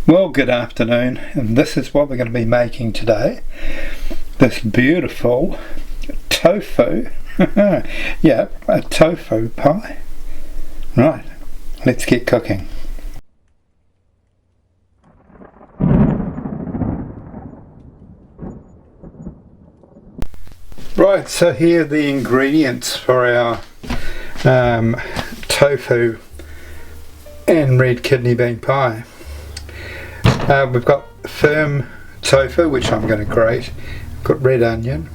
Well, good afternoon, and this is what we're going to be making today. This beautiful tofu, yeah, a tofu pie. Right, let's get cooking. Right, so here are the ingredients for our tofu and red kidney bean pie. We've got firm tofu, which I'm going to grate. We've got red onion,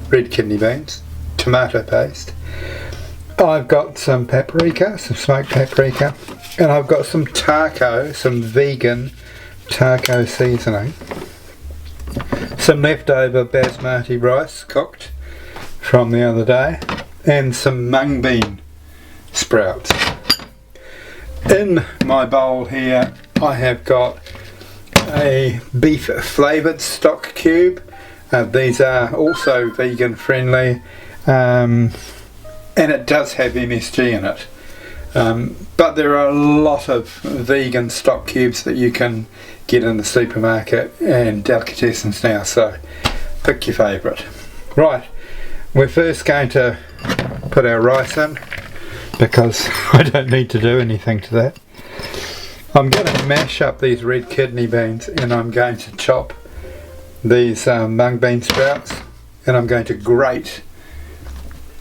red kidney beans, tomato paste. I've got some paprika, some smoked paprika, and I've got some taco, some vegan taco seasoning. Some leftover basmati rice cooked from the other day, and some mung bean sprouts. In my bowl here I have got a beef flavoured stock cube. These are also vegan friendly, and it does have MSG in it, but there are a lot of vegan stock cubes that you can get in the supermarket and delicatessens now, so pick your favourite. Right, we're first going to put our rice in because I don't need to do anything to that. I'm going to mash up these red kidney beans, and I'm going to chop these mung bean sprouts, and I'm going to grate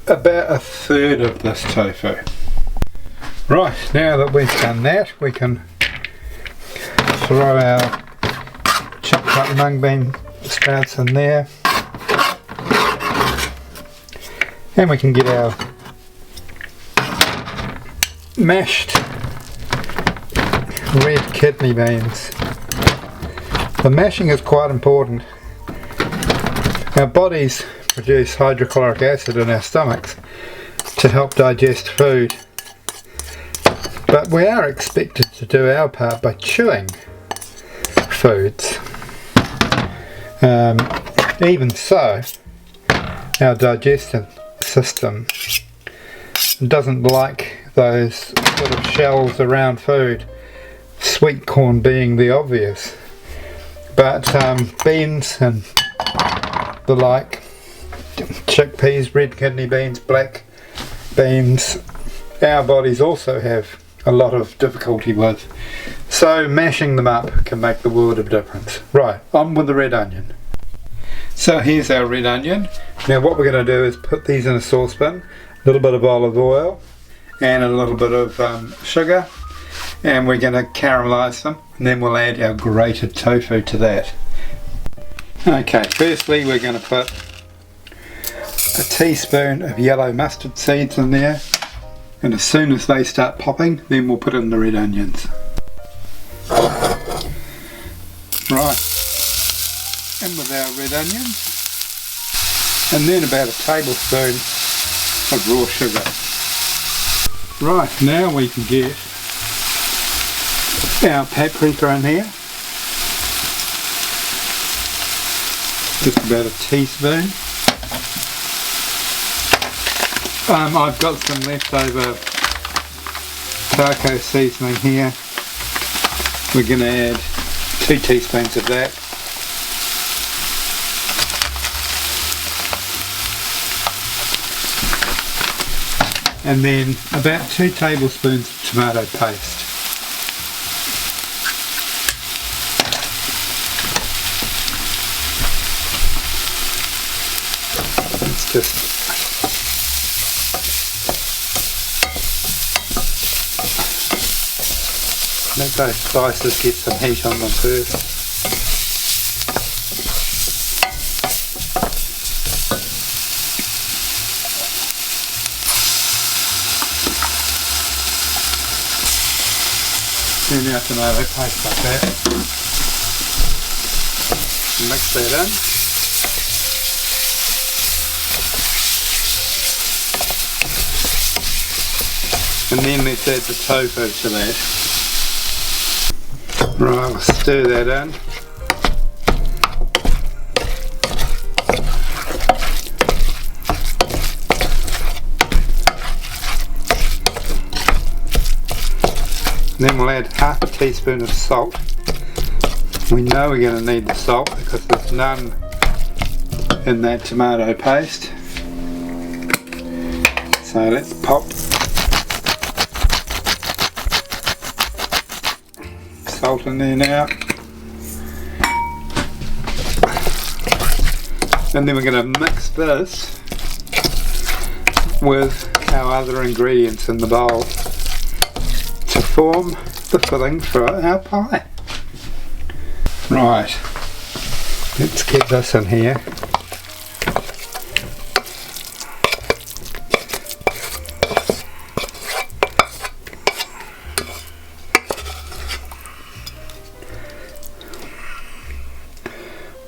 about a third of this tofu. Right, now that we've done that, we can throw our chopped up mung bean sprouts in there, and we can get our mashed red kidney beans. The mashing is quite important. Our bodies produce hydrochloric acid in our stomachs to help digest food, but we are expected to do our part by chewing foods. Even so, our digestive system doesn't like those sort of shells around food, sweet corn being the obvious, but beans and the like, chickpeas, red kidney beans, black beans, our bodies also have a lot of difficulty with, so mashing them up can make the world of difference. Right, on with the red onion. So here's our red onion. Now what we're going to do is put these in a saucepan, a little bit of olive oil and a little bit of sugar, and we're going to caramelise them, and then we'll add our grated tofu to that. Okay, firstly we're going to put a teaspoon of yellow mustard seeds in there, and as soon as they start popping, then we'll put in the red onions. Right, in with our red onions, and then about a tablespoon of raw sugar. Right, now we can get our paprika in here, just about a teaspoon. I've got some leftover taco seasoning here. We're going to add 2 teaspoons of that. And then about 2 tablespoons of tomato paste. Let's just let those spices get some heat on them first. Then our tomato paste like that. Mix that in. And then let's add the tofu to that. Right, we'll stir that in. Then we'll add half a teaspoon of salt We know we're going to need the salt because there's none in that tomato paste. So let's pop salt in there now. And then we're going to mix this with our other ingredients in the bowl to form the filling for our pie. Right, let's get this in here.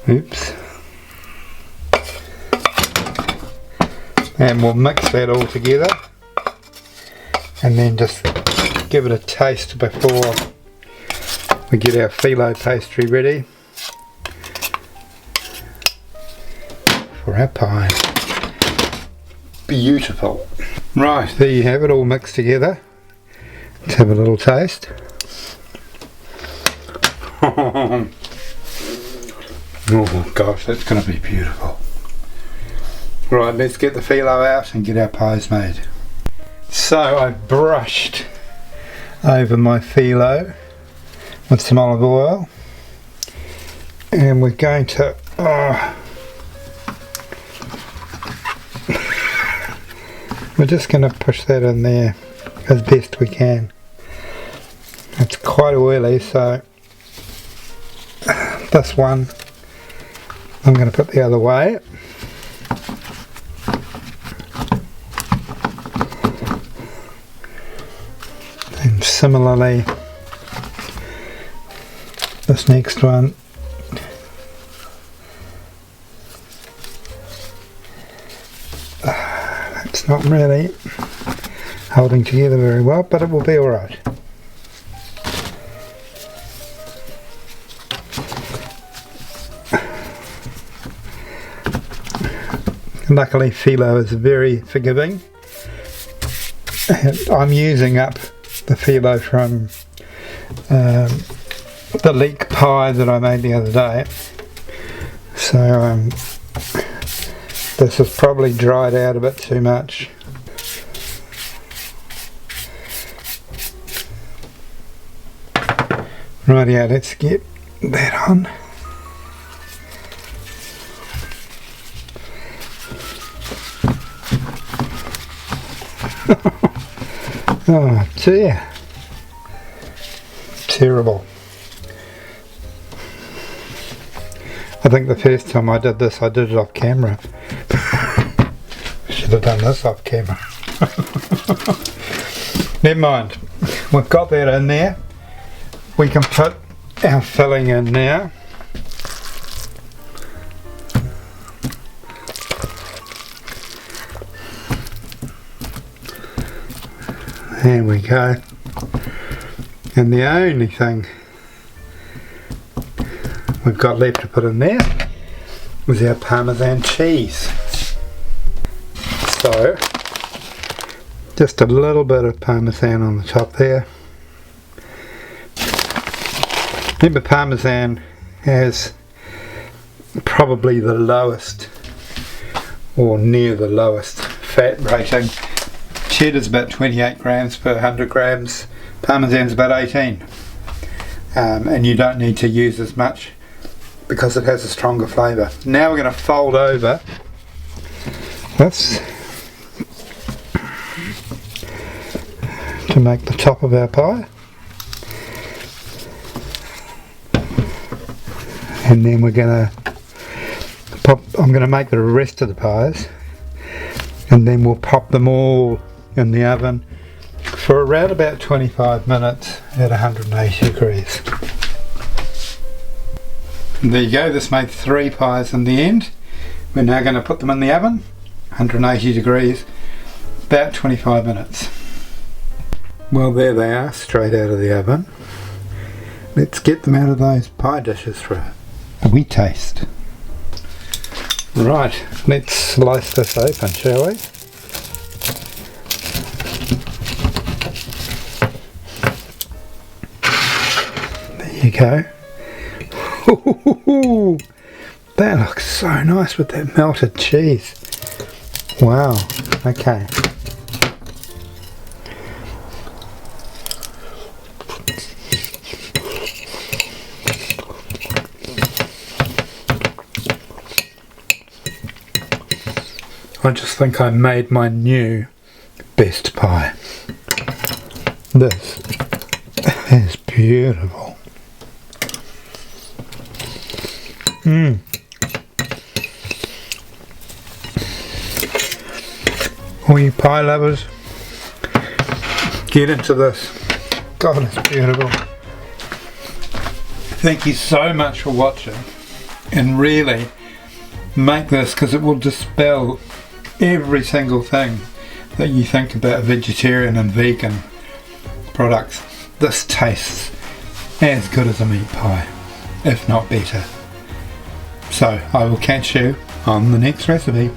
Oops. And we'll mix that all together and then just give it a taste before we get our Filo pastry ready for our pie. Beautiful. Right, there you have it all mixed together. Let's have a little taste. Oh gosh, that's going to be beautiful. Right, let's get the Filo out and get our pies made. So I brushed over my Filo with some olive oil, and we're going to we're just going to push that in there as best we can. It's quite oily, so this one I'm going to put the other way. And similarly, this next one. It's not really holding together very well, but it will be alright. Luckily Filo is very forgiving, and I'm using up the Filo from the leek pie that I made the other day, so this has probably dried out a bit too much. Rightio, let's get that on. Oh dear, terrible. I think the first time I did this, I did it off camera. Should have done this off camera. Never mind, we've got that in there. We can put our filling in now. There we go. And the only thing we've got left to put in there was our Parmesan cheese. So, just a little bit of Parmesan on the top there. Remember, Parmesan has probably the lowest, or near the lowest, fat rating. Cheddar's about 28 grams per 100 grams, Parmesan's about 18. And you don't need to use as much because it has a stronger flavour. Now we're going to fold over this to make the top of our pie. And then we're going to pop, I'm going to make the rest of the pies, and then we'll pop them all in the oven for around about 25 minutes at 180 degrees. And there you go, this made 3 pies in the end. We're now going to put them in the oven, 180 degrees, about 25 minutes. Well, there they are, straight out of the oven. Let's get them out of those pie dishes for a wee taste. Right, let's slice this open, shall we? There you go. Ooh, that looks so nice with that melted cheese. Wow, okay. I just think I made my new best pie. This is beautiful. All you pie lovers, get into this. God, it's beautiful. Thank you so much for watching, and really make this, because it will dispel every single thing that you think about vegetarian and vegan products. This tastes as good as a meat pie, if not better. So I will catch you on the next recipe.